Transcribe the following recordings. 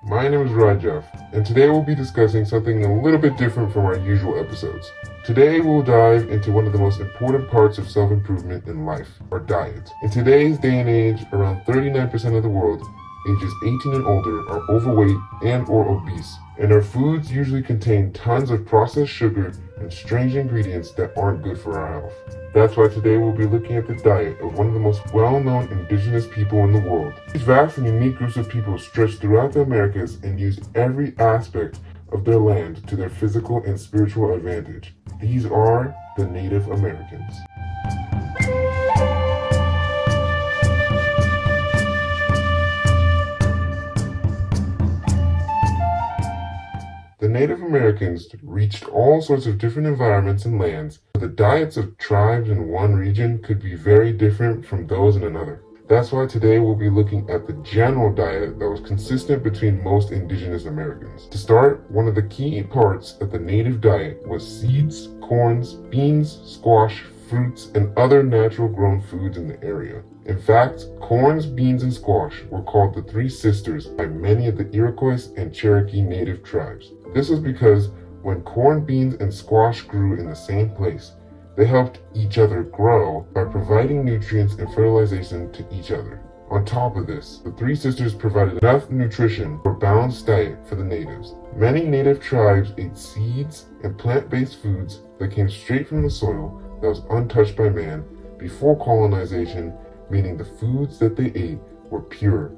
My name is Rajaf, and today we'll be discussing something a little bit different from our usual episodes. Today we'll dive into one of the most important parts of self-improvement in life, our diet. In today's day and age, around 39% of the world, ages 18 and older, are overweight and or obese, and our foods usually contain tons of processed sugar and strange ingredients that aren't good for our health. That's why today we'll be looking at the diet of one of the most well-known indigenous people in the world. These vast and unique groups of people stretch throughout the Americas and use every aspect of their land to their physical and spiritual advantage. These are the Native Americans. The Native Americans reached all sorts of different environments and lands, but the diets of tribes in one region could be very different from those in another. That's why today we'll be looking at the general diet that was consistent between most indigenous Americans. To start, one of the key parts of the native diet was seeds, corns, beans, squash, fruits, and other natural grown foods in the area. In fact, corns, beans, and squash were called the Three Sisters by many of the Iroquois and Cherokee native tribes. This was because when corn, beans, and squash grew in the same place, they helped each other grow by providing nutrients and fertilization to each other. On top of this, the Three Sisters provided enough nutrition for a balanced diet for the natives. Many native tribes ate seeds and plant-based foods that came straight from the soil that was untouched by man before colonization, meaning the foods that they ate were pure,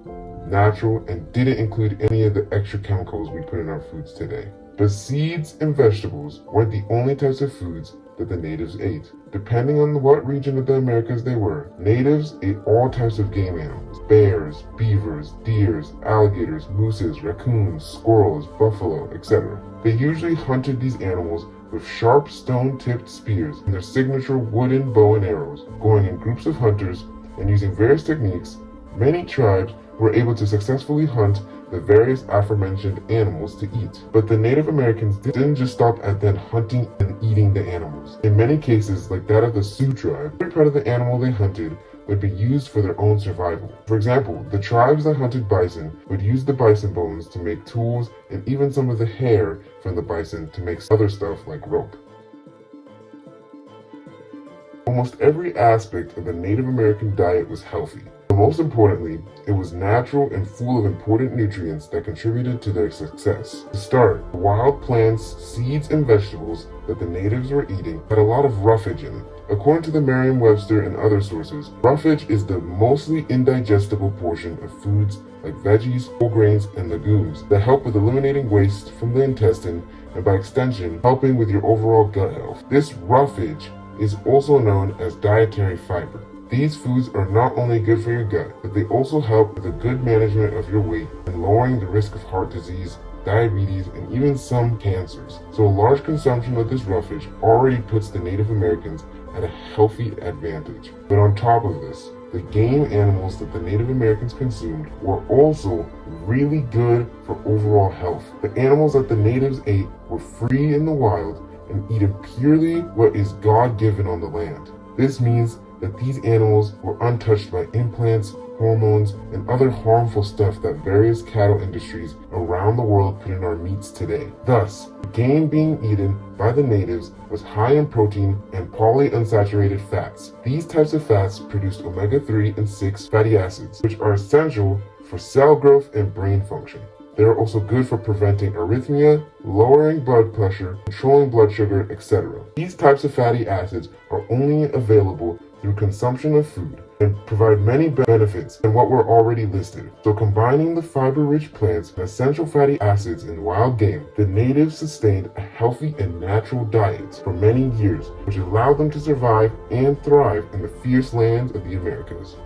natural, and didn't include any of the extra chemicals we put in our foods today. But seeds and vegetables weren't the only types of foods that the natives ate. Depending on what region of the Americas they were, natives ate all types of game animals: bears, beavers, deers, alligators, mooses, raccoons, squirrels, buffalo, etc. They usually hunted these animals with sharp stone-tipped spears and their signature wooden bow and arrows. Going in groups of hunters and using various techniques, many tribes were able to successfully hunt the various aforementioned animals to eat. But the Native Americans didn't just stop at then hunting and eating the animals. In many cases, like that of the Sioux tribe, every part of the animal they hunted would be used for their own survival. For example, the tribes that hunted bison would use the bison bones to make tools and even some of the hair from the bison to make other stuff like rope. Almost every aspect of the Native American diet was healthy. But most importantly, it was natural and full of important nutrients that contributed to their success. To start, the wild plants, seeds, and vegetables that the natives were eating had a lot of roughage in it. According to the Merriam-Webster and other sources, roughage is the mostly indigestible portion of foods like veggies, whole grains, and legumes that help with eliminating waste from the intestine and by extension, helping with your overall gut health. This roughage is also known as dietary fiber. These foods are not only good for your gut, but they also help with the good management of your weight and lowering the risk of heart disease, diabetes, and even some cancers. So a large consumption of this roughage already puts the Native Americans at a healthy advantage. But on top of this, the game animals that the Native Americans consumed were also really good for overall health. The animals that the natives ate were free in the wild and eaten purely what is God-given on the land. This means that these animals were untouched by implants, hormones, and other harmful stuff that various cattle industries around the world put in our meats today. Thus, the game being eaten by the natives was high in protein and polyunsaturated fats. These types of fats produced omega-3 and 6 fatty acids, which are essential for cell growth and brain function. They are also good for preventing arrhythmia, lowering blood pressure, controlling blood sugar, etc. These types of fatty acids are only available through consumption of food and provide many benefits than what were already listed. So combining the fiber-rich plants and essential fatty acids in wild game, the natives sustained a healthy and natural diet for many years, which allowed them to survive and thrive in the fierce lands of the Americas.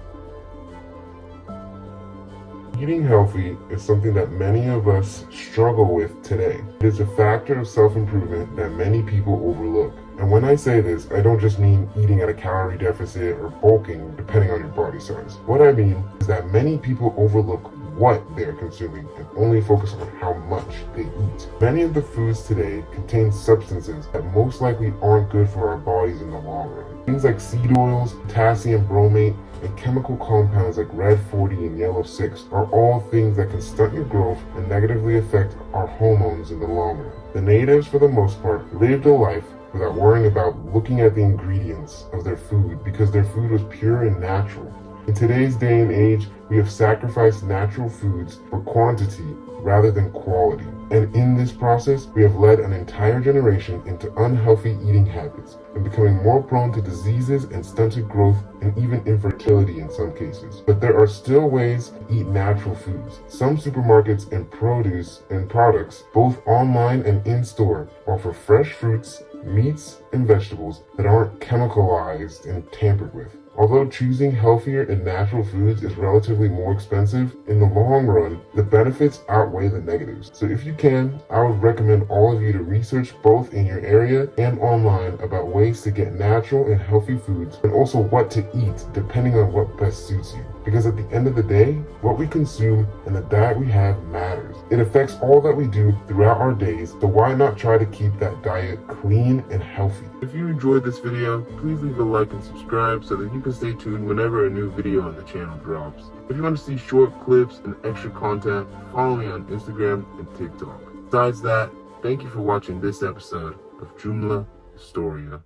Eating healthy is something that many of us struggle with today. It is a factor of self-improvement that many people overlook. And when I say this, I don't just mean eating at a calorie deficit or bulking depending on your body size. What I mean is that many people overlook what they are consuming and only focus on how much they eat. Many of the foods today contain substances that most likely aren't good for our bodies in the long run. Things like seed oils, potassium bromate, and chemical compounds like red 40 and yellow 6 are all things that can stunt your growth and negatively affect our hormones in the long run. The natives, for the most part, lived a life without worrying about looking at the ingredients of their food because their food was pure and natural. In today's day and age, we have sacrificed natural foods for quantity rather than quality. And in this process, we have led an entire generation into unhealthy eating habits and becoming more prone to diseases and stunted growth and even infertility in some cases. But there are still ways to eat natural foods. Some supermarkets and produce and products, both online and in-store, offer fresh fruits, meats, and vegetables that aren't chemicalized and tampered with. Although choosing healthier and natural foods is relatively more expensive, in the long run, the benefits outweigh the negatives. So if you can, I would recommend all of you to research both in your area and online about ways to get natural and healthy foods, and also what to eat depending on what best suits you. Because at the end of the day, what we consume and the diet we have matters. It affects all that we do throughout our days, so why not try to keep that diet clean and healthy? If you enjoyed this video, please leave a like and subscribe so that you can stay tuned whenever a new video on the channel drops. If you want to see short clips and extra content, follow me on Instagram and TikTok. Besides that, thank you for watching this episode of Jumla Historia.